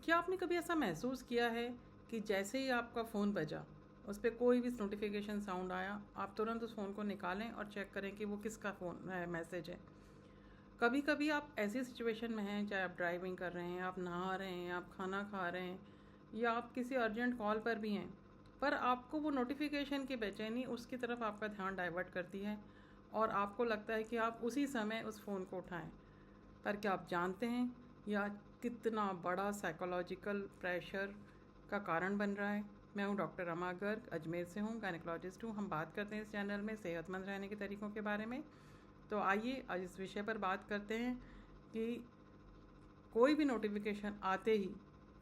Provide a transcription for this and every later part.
क्या आपने कभी ऐसा महसूस किया है कि जैसे ही आपका फ़ोन बजा, उस पे कोई भी नोटिफिकेशन साउंड आया, आप तुरंत उस फ़ोन को निकालें और चेक करें कि वो किसका फ़ोन मैसेज है। कभी कभी आप ऐसी सिचुएशन में हैं, चाहे आप ड्राइविंग कर रहे हैं, आप नहा रहे हैं, आप खाना खा रहे हैं, या आप किसी अर्जेंट कॉल पर भी हैं, पर आपको वो नोटिफिकेशन की बेचैनी उसकी तरफ आपका ध्यान डाइवर्ट करती है और आपको लगता है कि आप उसी समय उस फ़ोन को उठाएं। पर क्या आप जानते हैं यह कितना बड़ा साइकोलॉजिकल प्रेशर का कारण बन रहा है? मैं हूं डॉक्टर रमा गर्ग, अजमेर से हूं, गायनेकोलॉजिस्ट हूं। हम बात करते हैं इस चैनल में सेहतमंद रहने के तरीकों के बारे में। तो आइए आज इस विषय पर बात करते हैं कि कोई भी नोटिफिकेशन आते ही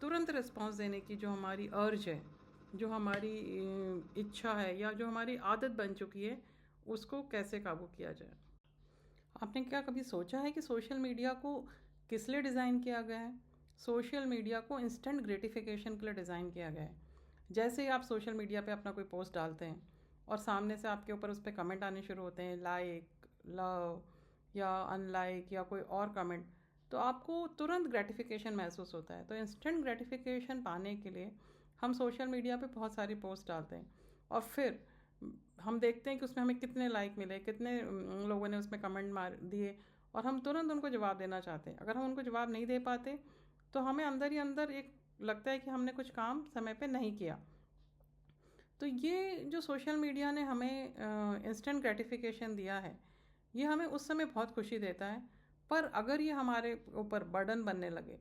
तुरंत रिस्पांस देने की जो हमारी अर्ज है, जो हमारी इच्छा है, या जो हमारी आदत बन चुकी है, उसको कैसे काबू किया जाए। आपने क्या कभी सोचा है कि सोशल मीडिया को किस लिए डिज़ाइन किया गया है? सोशल मीडिया को इंस्टेंट ग्रेटिफिकेशन के लिए डिज़ाइन किया गया है। जैसे ही आप सोशल मीडिया पे अपना कोई पोस्ट डालते हैं और सामने से आपके ऊपर उस पर कमेंट आने शुरू होते हैं, लाइक, लव या अनलाइक या कोई और कमेंट, तो आपको तुरंत ग्रेटिफिकेशन महसूस होता है। तो इंस्टेंट ग्रेटिफिकेशन पाने के लिए हम सोशल मीडिया पे बहुत सारी पोस्ट डालते हैं और फिर हम देखते हैं कि उसमें हमें कितने लाइक मिले, कितने लोगों ने उसमें कमेंट मार दिए, और हम तुरंत उनको जवाब देना चाहते हैं। अगर हम उनको जवाब नहीं दे पाते तो हमें अंदर ही अंदर एक लगता है कि हमने कुछ काम समय पे नहीं किया। तो ये जो सोशल मीडिया ने हमें इंस्टेंट ग्रेटिफिकेशन दिया है, ये हमें उस समय बहुत खुशी देता है, पर अगर ये हमारे ऊपर बर्डन बनने लगे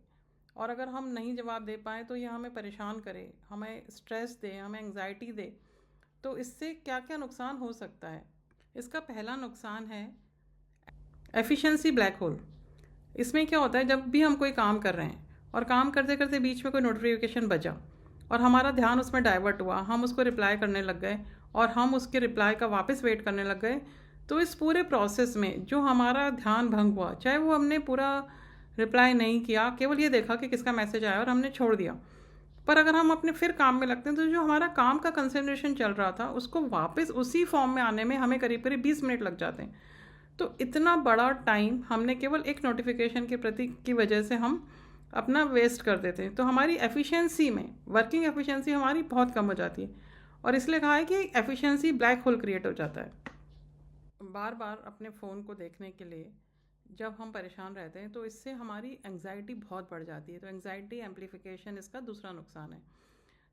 और अगर हम नहीं जवाब दे पाएँ तो ये हमें परेशान करे, हमें स्ट्रेस दे, हमें एंग्जाइटी दे, तो इससे क्या क्या नुकसान हो सकता है? इसका पहला नुकसान है एफिशिएंसी ब्लैक होल। इसमें क्या होता है, जब भी हम कोई काम कर रहे हैं और काम करते करते बीच में कोई नोटिफिकेशन बजा और हमारा ध्यान उसमें डाइवर्ट हुआ, हम उसको रिप्लाई करने लग गए और हम उसके रिप्लाई का वापस वेट करने लग गए, तो इस पूरे प्रोसेस में जो हमारा ध्यान भंग हुआ, चाहे वो हमने पूरा रिप्लाई नहीं किया, केवल ये देखा कि किसका मैसेज आया और हमने छोड़ दिया, पर अगर हम अपने फिर काम में लगते हैं तो जो हमारा काम का कंसंट्रेशन चल रहा था उसको वापस उसी फॉर्म में आने में हमें करीब करीब 20 मिनट लग जाते हैं। तो इतना बड़ा टाइम हमने केवल एक नोटिफिकेशन के प्रति की वजह से हम अपना वेस्ट कर देते हैं। तो हमारी एफिशिएंसी में, वर्किंग एफिशिएंसी हमारी बहुत कम हो जाती है, और इसलिए कहा है कि एफिशिएंसी ब्लैक होल क्रिएट हो जाता है। बार बार अपने फ़ोन को देखने के लिए जब हम परेशान रहते हैं तो इससे हमारी एंग्जाइटी बहुत बढ़ जाती है। तो एंग्जाइटी एम्प्लीफिकेशन इसका दूसरा नुकसान है।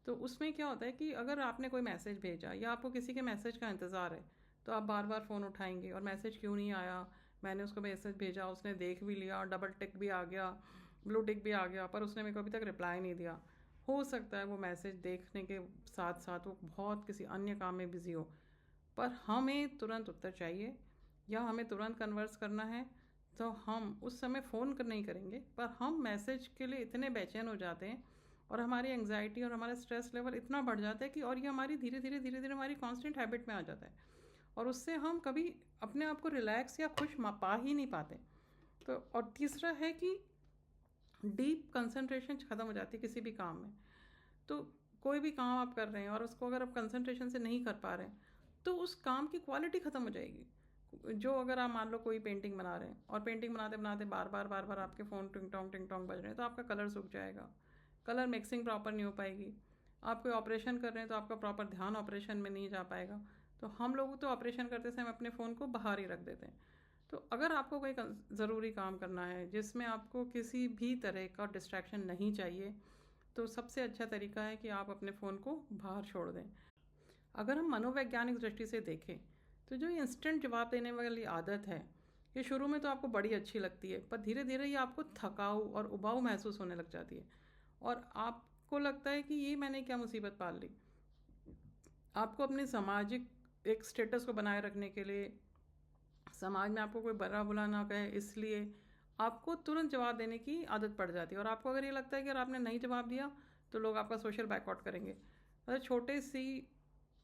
तो उसमें क्या होता है कि अगर आपने कोई मैसेज भेजा या आपको किसी के मैसेज का इंतज़ार है, तो आप बार बार फ़ोन उठाएंगे और मैसेज क्यों नहीं आया, मैंने उसको मैसेज भेजा, उसने देख भी लिया, डबल टिक भी आ गया, ब्लू टिक भी आ गया, पर उसने मेरे को अभी तक रिप्लाई नहीं दिया। हो सकता है वो मैसेज देखने के साथ साथ वो बहुत किसी अन्य काम में बिज़ी हो, पर हमें तुरंत उत्तर चाहिए या हमें तुरंत कन्वर्स करना है, तो हम उस समय फ़ोन नहीं करेंगे, पर हम मैसेज के लिए इतने बेचैन हो जाते हैं और हमारी एंग्जाइटी और हमारा स्ट्रेस लेवल इतना बढ़ जाता है कि, और ये हमारी धीरे धीरे हमारी कांस्टेंट हैबिट में आ जाता है, और उससे हम कभी अपने आप को रिलैक्स या खुश पा ही नहीं पाते। तो और तीसरा है कि डीप कंसंट्रेशन ख़त्म हो जाती है किसी भी काम में। तो कोई भी काम आप कर रहे हैं और उसको अगर आप कंसंट्रेशन से नहीं कर पा रहे हैं तो उस काम की क्वालिटी ख़त्म हो जाएगी। जो अगर आप मान लो कोई पेंटिंग बना रहे हैं और पेंटिंग बनाते बनाते बार बार आपके फ़ोन टिंग टोंग बज रहे हैं, तो आपका कलर सूख जाएगा, कलर मिक्सिंग प्रॉपर नहीं हो पाएगी। आप कोई ऑपरेशन कर रहे हैं तो आपका प्रॉपर ध्यान ऑपरेशन में नहीं जा पाएगा। तो हम लोग तो ऑपरेशन करते समय अपने फ़ोन को बाहर ही रख देते हैं। तो अगर आपको कोई ज़रूरी काम करना है जिसमें आपको किसी भी तरह का डिस्ट्रैक्शन नहीं चाहिए, तो सबसे अच्छा तरीका है कि आप अपने फ़ोन को बाहर छोड़ दें। अगर हम मनोवैज्ञानिक दृष्टि से देखें तो जो इंस्टेंट जवाब देने वाली आदत है, ये शुरू में तो आपको बड़ी अच्छी लगती है, पर धीरे धीरे ये आपको थकाऊ और उबाऊ महसूस होने लग जाती है और आपको लगता है कि ये मैंने क्या मुसीबत पाल ली। आपको अपने सामाजिक एक स्टेटस को बनाए रखने के लिए, समाज में आपको कोई बुरा बुला ना कहे, इसलिए आपको तुरंत जवाब देने की आदत पड़ जाती है, और आपको अगर ये लगता है कि अगर आपने नहीं जवाब दिया तो लोग आपका सोशल बैकआउट करेंगे। मतलब छोटे सी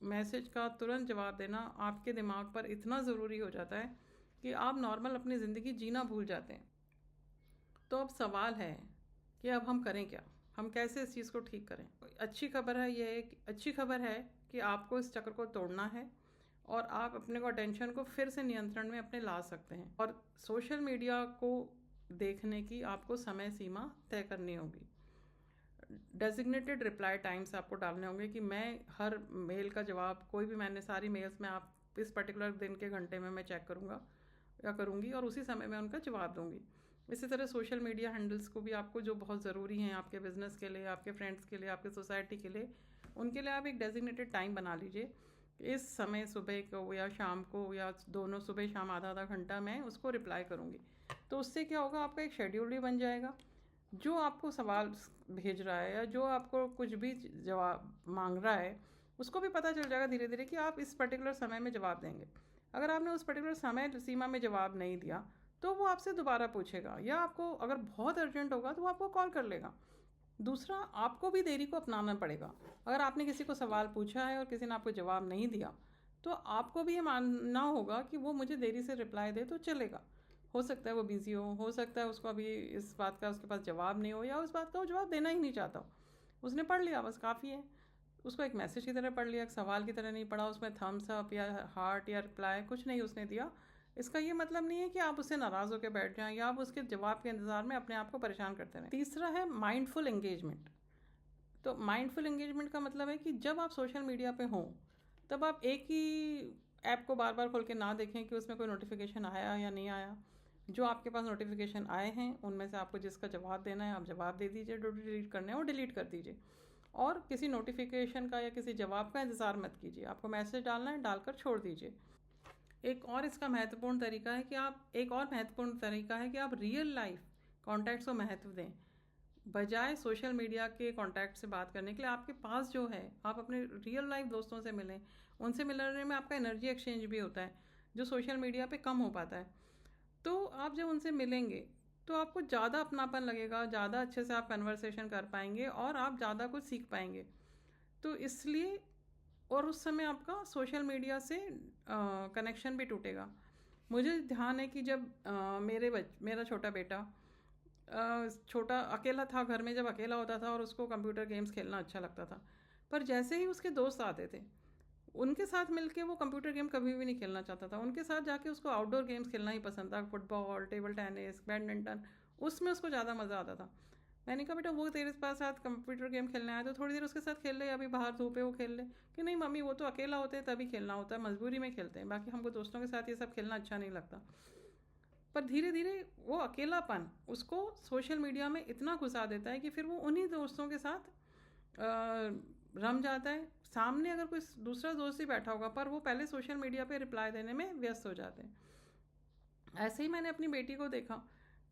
मैसेज का तुरंत जवाब देना आपके दिमाग पर इतना ज़रूरी हो जाता है कि आप नॉर्मल अपनी ज़िंदगी जीना भूल जाते हैं। तो अब सवाल है कि अब हम करें क्या, हम कैसे इस चीज़ को ठीक करें। अच्छी खबर है कि आपको इस चक्र को तोड़ना है और आप अपने को अटेंशन को फिर से नियंत्रण में अपने ला सकते हैं, और सोशल मीडिया को देखने की आपको समय सीमा तय करनी होगी। डेजिग्नेटेड रिप्लाई टाइम्स आपको डालने होंगे कि मैं हर मेल का जवाब, कोई भी मैंने सारी मेल्स में आप इस पर्टिकुलर दिन के घंटे में मैं चेक करूँगा या करूँगी और उसी समय में उनका जवाब दूँगी। इसी तरह सोशल मीडिया हैंडल्स को भी आपको जो बहुत ज़रूरी हैं आपके बिज़नेस के लिए, आपके फ्रेंड्स के लिए, आपके सोसाइटी के लिए, उनके लिए आप एक डेजिग्नेटेड टाइम बना लीजिए। इस समय सुबह को या शाम को या दोनों सुबह शाम आधा आधा घंटा मैं उसको रिप्लाई करूँगी। तो उससे क्या होगा, आपका एक शेड्यूल भी बन जाएगा। जो आपको सवाल भेज रहा है या जो आपको कुछ भी जवाब मांग रहा है उसको भी पता चल जाएगा धीरे धीरे कि आप इस पर्टिकुलर समय में जवाब देंगे। अगर आपने उस पर्टिकुलर समय सीमा में जवाब नहीं दिया तो वो आपसे दोबारा पूछेगा, या आपको अगर बहुत अर्जेंट होगा तो वो आपको कॉल कर लेगा। दूसरा, आपको भी देरी को अपनाना पड़ेगा। अगर आपने किसी को सवाल पूछा है और किसी ने आपको जवाब नहीं दिया तो आपको भी ये मानना होगा कि वो मुझे देरी से रिप्लाई दे तो चलेगा। हो सकता है वो बिज़ी हो सकता है उसको अभी इस बात का उसके पास जवाब नहीं हो, या उस बात का वो जवाब देना ही नहीं चाहता हो। उसने पढ़ लिया, बस काफ़ी है। उसको एक मैसेज की तरह पढ़ लिया, एक सवाल की तरह नहीं पढ़ा, उसमें थम्स अप या हार्ट या रिप्लाई कुछ नहीं उसने दिया। इसका ये मतलब नहीं है कि आप उससे नाराज़ होकर बैठ जाएं या आप उसके जवाब के इंतज़ार में अपने आप को परेशान करते रहें। तीसरा है माइंडफुल एंगेजमेंट। तो माइंडफुल एंगेजमेंट का मतलब है कि जब आप सोशल मीडिया पे हों तब आप एक ही ऐप को बार बार खोल के ना देखें कि उसमें कोई नोटिफिकेशन आया या नहीं आया। जो आपके पास नोटिफिकेशन आए हैं उनमें से आपको जिसका जवाब देना है आप जवाब दे दीजिए, जो डिलीट करने हैं वो डिलीट कर दीजिए। और किसी नोटिफिकेशन का या किसी जवाब का इंतज़ार मत कीजिए। आपको मैसेज डालना है, डालकर छोड़ दीजिए। एक और इसका महत्वपूर्ण तरीका है कि आप रियल लाइफ कॉन्टैक्ट्स को महत्व दें। बजाय सोशल मीडिया के कॉन्टैक्ट से बात करने के लिए आपके पास जो है, आप अपने रियल लाइफ दोस्तों से मिलें। उनसे मिलने में आपका एनर्जी एक्सचेंज भी होता है जो सोशल मीडिया पे कम हो पाता है। तो आप जब उनसे मिलेंगे तो आपको ज़्यादा अपनापन लगेगा, ज़्यादा अच्छे से आप कन्वर्सेशन कर पाएंगे और आप ज़्यादा कुछ सीख पाएंगे। तो इसलिए, और उस समय आपका सोशल मीडिया से कनेक्शन भी टूटेगा। मुझे ध्यान है कि जब मेरा छोटा बेटा छोटा अकेला था घर में, जब अकेला होता था और उसको कंप्यूटर गेम्स खेलना अच्छा लगता था, पर जैसे ही उसके दोस्त आते थे उनके साथ मिलके वो कंप्यूटर गेम कभी भी नहीं खेलना चाहता था। उनके साथ जाके उसको आउटडोर गेम्स खेलना ही पसंद था, फुटबॉल, टेबल टेनिस, बैडमिंटन, उसमें उसको ज़्यादा मज़ा आता था। मैंने कहा बेटा वो तेरे पास साथ कंप्यूटर गेम खेलने आया तो थोड़ी देर उसके साथ खेल ले, अभी बाहर धूप है वो खेल ले। कि नहीं मम्मी वो तो अकेला होते हैं तभी खेलना होता है, मजबूरी में खेलते हैं, बाकी हमको दोस्तों के साथ ये सब खेलना अच्छा नहीं लगता। पर धीरे धीरे वो अकेलापन उसको सोशल मीडिया में इतना घुसा देता है कि फिर वो उन्हीं दोस्तों के साथ रम जाता है। सामने अगर कोई दूसरा दोस्त ही बैठा होगा पर वो पहले सोशल मीडिया पे रिप्लाई देने में व्यस्त हो जाते हैं। ऐसे ही मैंने अपनी बेटी को देखा,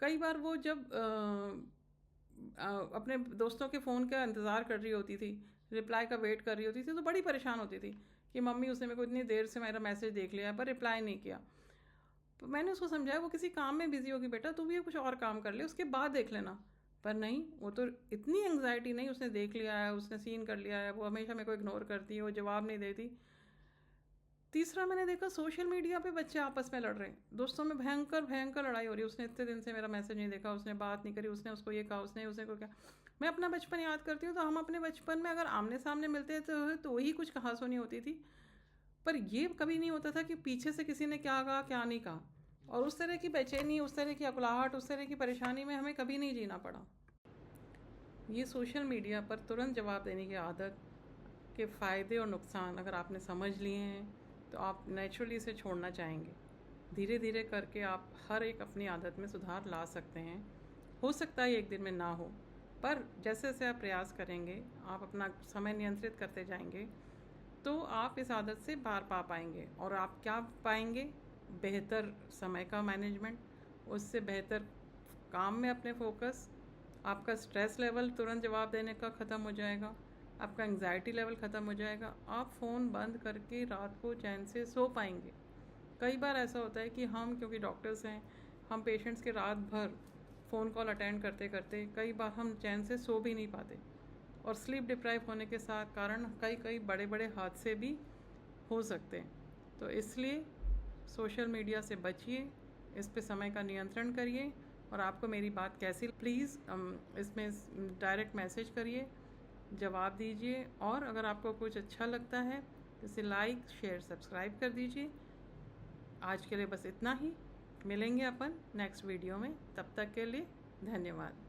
कई बार वो जब अपने दोस्तों के फ़ोन का इंतज़ार कर रही होती थी, रिप्लाई का वेट कर रही होती थी, तो बड़ी परेशान होती थी कि मम्मी उसने मेरे को इतनी देर से मेरा मैसेज देख लिया पर रिप्लाई नहीं किया। तो मैंने उसको समझाया वो किसी काम में बिज़ी होगी बेटा, तू भी कुछ और काम कर ले, उसके बाद देख लेना। पर नहीं, वो तो इतनी एंग्जाइटी नहीं, उसने देख लिया है, उसने सीन कर लिया है, वो हमेशा मेरे को इग्नोर करती है, वो जवाब नहीं देती। तीसरा मैंने देखा सोशल मीडिया पे बच्चे आपस में लड़ रहे हैं, दोस्तों में भयंकर भयंकर लड़ाई हो रही है। उसने इतने दिन से मेरा मैसेज नहीं देखा, उसने बात नहीं करी, उसने उसको ये कहा, उसने को क्या। मैं अपना बचपन याद करती हूँ तो हम अपने बचपन में अगर आमने सामने मिलते थे तो वही कुछ कहासुनी होती थी, पर ये कभी नहीं होता था कि पीछे से किसी ने क्या कहा क्या नहीं कहा। और उस तरह की बेचैनी, उस तरह की अकुलाहट, उस तरह की परेशानी में हमें कभी नहीं जीना पड़ा। ये सोशल मीडिया पर तुरंत जवाब देने की आदत के फ़ायदे और नुकसान अगर आपने समझ लिए हैं तो आप नेचुरली इसे छोड़ना चाहेंगे। धीरे धीरे करके आप हर एक अपनी आदत में सुधार ला सकते हैं। हो सकता है एक दिन में ना हो, पर जैसे जैसे आप प्रयास करेंगे, आप अपना समय नियंत्रित करते जाएंगे तो आप इस आदत से बाहर पा पाएंगे। और आप क्या पाएंगे? बेहतर समय का मैनेजमेंट, उससे बेहतर काम में अपने फोकस, आपका स्ट्रेस लेवल तुरंत जवाब देने का ख़त्म हो जाएगा, आपका एंग्जाइटी लेवल ख़त्म हो जाएगा, आप फ़ोन बंद करके रात को चैन से सो पाएंगे। कई बार ऐसा होता है कि हम क्योंकि डॉक्टर्स हैं, हम पेशेंट्स के रात भर फ़ोन कॉल अटेंड करते करते कई बार हम चैन से सो भी नहीं पाते, और स्लीप डिप्राइव होने के साथ कारण कई बड़े बड़े हादसे भी हो सकते हैं। तो इसलिए सोशल मीडिया से बचिए, इस पे समय का नियंत्रण करिए। और आपको मेरी बात कैसी, प्लीज़ इसमें डायरेक्ट मैसेज करिए, जवाब दीजिए। और अगर आपको कुछ अच्छा लगता है तो इसे लाइक, शेयर, सब्सक्राइब कर दीजिए। आज के लिए बस इतना ही, मिलेंगे अपन नेक्स्ट वीडियो में, तब तक के लिए धन्यवाद।